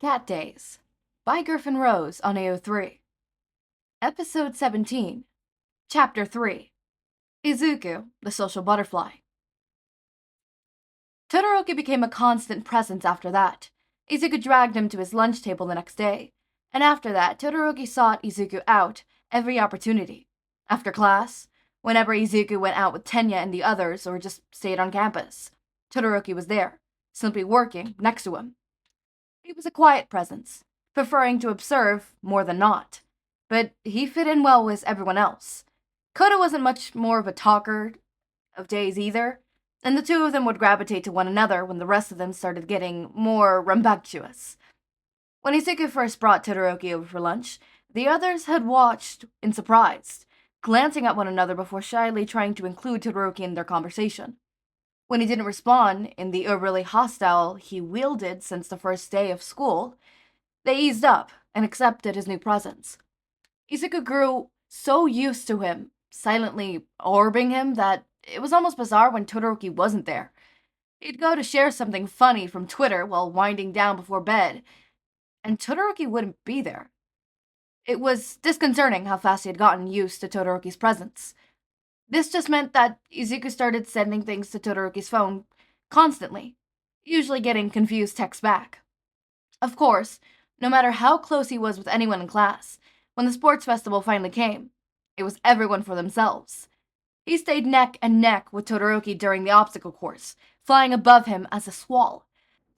Cat Days by Griffin Rose on AO3. Episode 17, Chapter 3, Izuku, the Social Butterfly. Todoroki became a constant presence after that. Izuku dragged him to his lunch table the next day, and after that, Todoroki sought Izuku out every opportunity. After class, whenever Izuku went out with Tenya and the others or just stayed on campus, Todoroki was there, simply working next to him. He was a quiet presence, preferring to observe more than not, but he fit in well with everyone else. Koda wasn't much more of a talker of days either, and the two of them would gravitate to one another when the rest of them started getting more rambunctious. When Izuku first brought Todoroki over for lunch, the others had watched in surprise, glancing at one another before shyly trying to include Todoroki in their conversation. When he didn't respond in the overly hostile he wielded since the first day of school, they eased up and accepted his new presence. Izuku grew so used to him, silently orbiting him, that it was almost bizarre when Todoroki wasn't there. He'd go to share something funny from Twitter while winding down before bed, and Todoroki wouldn't be there. It was disconcerting how fast he had gotten used to Todoroki's presence. This just meant that Izuku started sending things to Todoroki's phone constantly, usually getting confused texts back. Of course, no matter how close he was with anyone in class, when the sports festival finally came, it was everyone for themselves. He stayed neck and neck with Todoroki during the obstacle course, flying above him as a squall.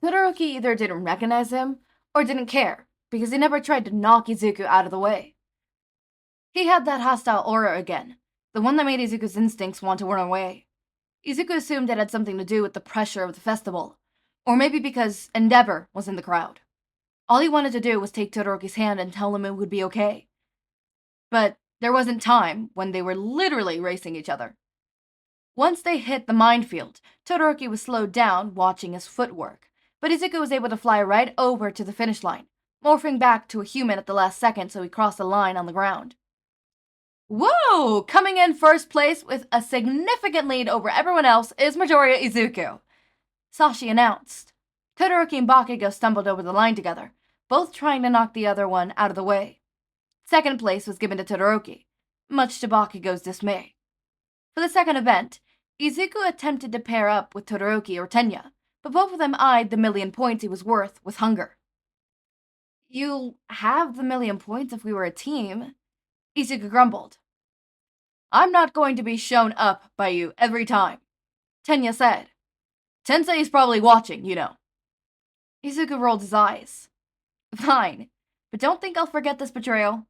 Todoroki either didn't recognize him or didn't care, because he never tried to knock Izuku out of the way. He had that hostile aura again, the one that made Izuku's instincts want to run away. Izuku assumed it had something to do with the pressure of the festival, or maybe because Endeavor was in the crowd. All he wanted to do was take Todoroki's hand and tell him it would be okay. But there wasn't time when they were literally racing each other. Once they hit the minefield, Todoroki was slowed down, watching his footwork, but Izuku was able to fly right over to the finish line, morphing back to a human at the last second so he crossed the line on the ground. Whoa! Coming in first place with a significant lead over everyone else is Midoriya Izuku, Hisashi announced. Todoroki and Bakugo stumbled over the line together, both trying to knock the other one out of the way. Second place was given to Todoroki, much to Bakugo's dismay. For the second event, Izuku attempted to pair up with Todoroki or Tenya, but both of them eyed the 1,000,000 points he was worth with hunger. "You'll have the 1,000,000 points if we were a team," Izuku grumbled. "I'm not going to be shown up by you every time," Tenya said. "Tensei's probably watching, you know." Izuku rolled his eyes. "Fine, but don't think I'll forget this betrayal."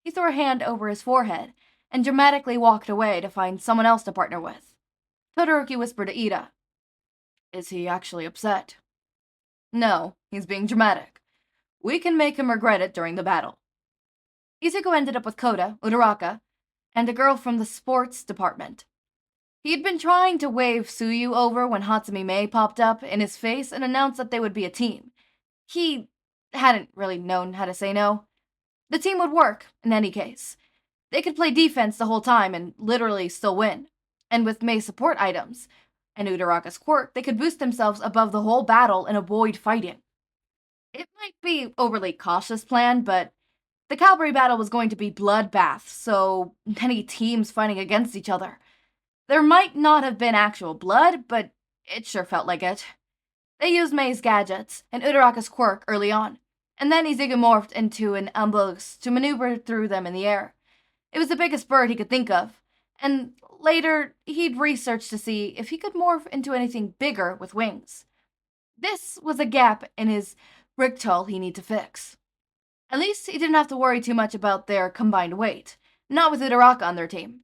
He threw a hand over his forehead and dramatically walked away to find someone else to partner with. Todoroki whispered to Ida, "Is he actually upset?" "No, he's being dramatic. We can make him regret it during the battle." Izuku ended up with Koda, Uraraka, and a girl from the sports department. He had been trying to wave Tsuyu over when Hatsumi Mei popped up in his face and announced that they would be a team. He hadn't really known how to say no. The team would work, in any case. They could play defense the whole time and literally still win. And with Mei's support items and Uraraka's quirk, they could boost themselves above the whole battle and avoid fighting. It might be overly cautious plan, but the cavalry battle was going to be bloodbath, so many teams fighting against each other. There might not have been actual blood, but it sure felt like it. They used Mei's gadgets and Uraraka's quirk early on, and then Izuku morphed into an ambulance to maneuver through them in the air. It was the biggest bird he could think of, and later he'd research to see if he could morph into anything bigger with wings. This was a gap in his Rigtal he needed to fix. At least he didn't have to worry too much about their combined weight, not with Uraraka on their team.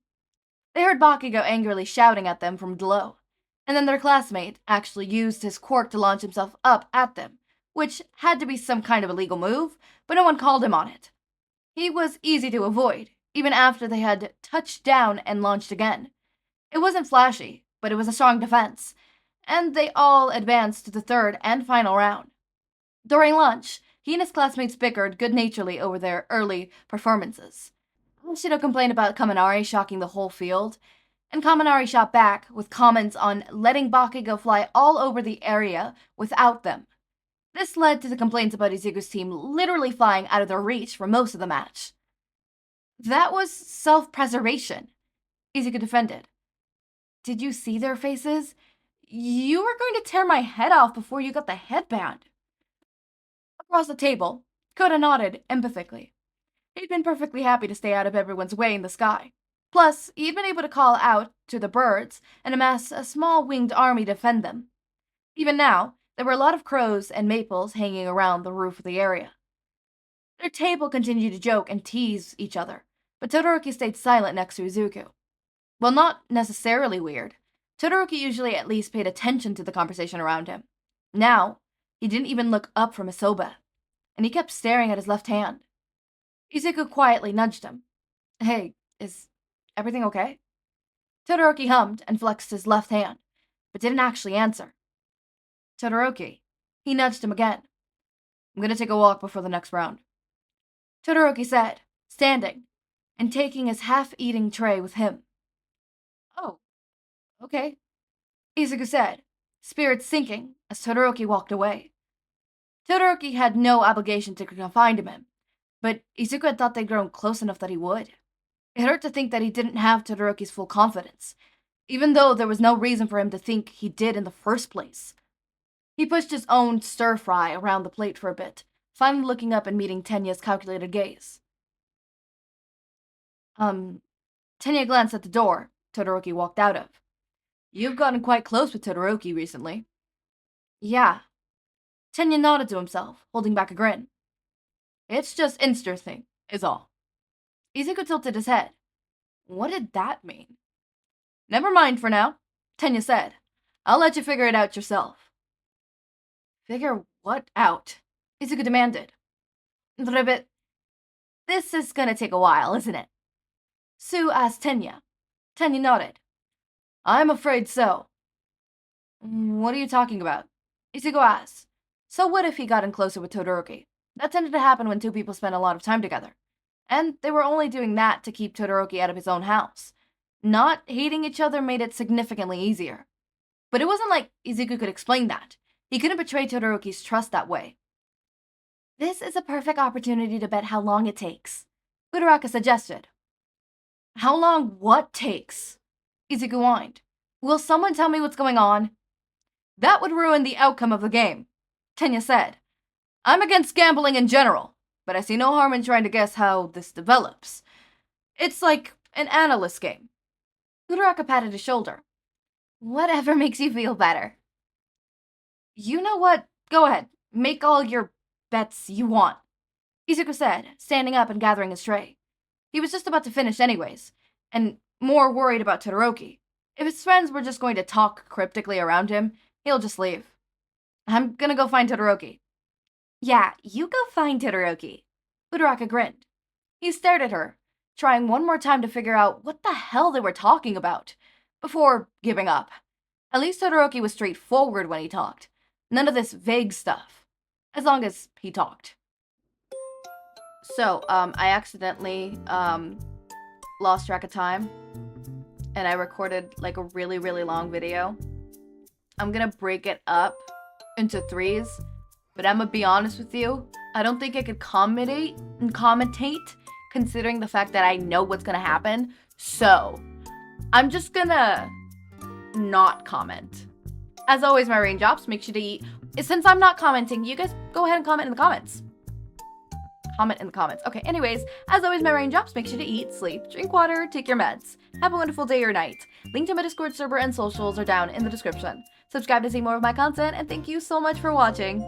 They heard Bakugo angrily shouting at them from below, and then their classmate actually used his quirk to launch himself up at them, which had to be some kind of illegal move, but no one called him on it. He was easy to avoid, even after they had touched down and launched again. It wasn't flashy, but it was a strong defense, and they all advanced to the third and final round. During lunch, he and his classmates bickered good-naturedly over their early performances. Hoshino complained about Kaminari shocking the whole field, and Kaminari shot back with comments on letting Bakugo fly all over the area without them. This led to the complaints about Izuku's team literally flying out of their reach for most of the match. That was self-preservation, Izuku defended. Did you see their faces? You were going to tear my head off before you got the headband. Across the table, Kota nodded empathically. He'd been perfectly happy to stay out of everyone's way in the sky. Plus, he'd been able to call out to the birds and amass a small winged army to defend them. Even now, there were a lot of crows and maples hanging around the roof of the area. Their table continued to joke and tease each other, but Todoroki stayed silent next to Izuku. Well, not necessarily weird. Todoroki usually at least paid attention to the conversation around him. Now, he didn't even look up from his soba, and he kept staring at his left hand. Izuku quietly nudged him. Hey, is everything okay? Todoroki hummed and flexed his left hand, but didn't actually answer. Todoroki. He nudged him again. I'm gonna take a walk before the next round. Todoroki said, standing, and taking his half-eating tray with him. Oh, okay, Izuku said, spirits sinking as Todoroki walked away. Todoroki had no obligation to confide in him, but Izuku had thought they'd grown close enough that he would. It hurt to think that he didn't have Todoroki's full confidence, even though there was no reason for him to think he did in the first place. He pushed his own stir-fry around the plate for a bit, finally looking up and meeting Tenya's calculated gaze. Tenya glanced at the door Todoroki walked out of. You've gotten quite close with Todoroki recently. Yeah. Tenya nodded to himself, holding back a grin. It's just interesting, is all. Izuku tilted his head. What did that mean? Never mind for now, Tenya said. I'll let you figure it out yourself. Figure what out? Izuku demanded. Ribbit. This is gonna take a while, isn't it? Sue asked Tenya. Tenya nodded. I'm afraid so. What are you talking about? Izuku asked. So what if he got in closer with Todoroki? That tended to happen when two people spent a lot of time together. And they were only doing that to keep Todoroki out of his own house. Not hating each other made it significantly easier. But it wasn't like Izuku could explain that. He couldn't betray Todoroki's trust that way. This is a perfect opportunity to bet how long it takes, Uraraka suggested. How long what takes? Izuku whined. Will someone tell me what's going on? That would ruin the outcome of the game, Tenya said. I'm against gambling in general, but I see no harm in trying to guess how this develops. It's like an analyst game. Uraraka patted his shoulder. Whatever makes you feel better. You know what? Go ahead. Make all your bets you want, Izuku said, standing up and gathering his tray. He was just about to finish anyways, and more worried about Todoroki. If his friends were just going to talk cryptically around him, he'll just leave. I'm gonna go find Todoroki. Yeah, you go find Todoroki. Uraraka grinned. He stared at her, trying one more time to figure out what the hell they were talking about, before giving up. At least Todoroki was straightforward when he talked. None of this vague stuff. As long as he talked. So, I accidentally, lost track of time. And I recorded, like, a really, really long video. I'm gonna break it up into threes. But I'm gonna be honest with you. I don't think I could commentate, considering the fact that I know what's gonna happen. So, I'm just gonna not comment. As always, my raindrops, make sure to eat. Since I'm not commenting, you guys go ahead and comment in the comments. Comment in the comments. Okay, anyways, as always, my raindrops, make sure to eat, sleep, drink water, take your meds. Have a wonderful day or night. Link to my Discord server and socials are down in the description. Subscribe to see more of my content, and thank you so much for watching.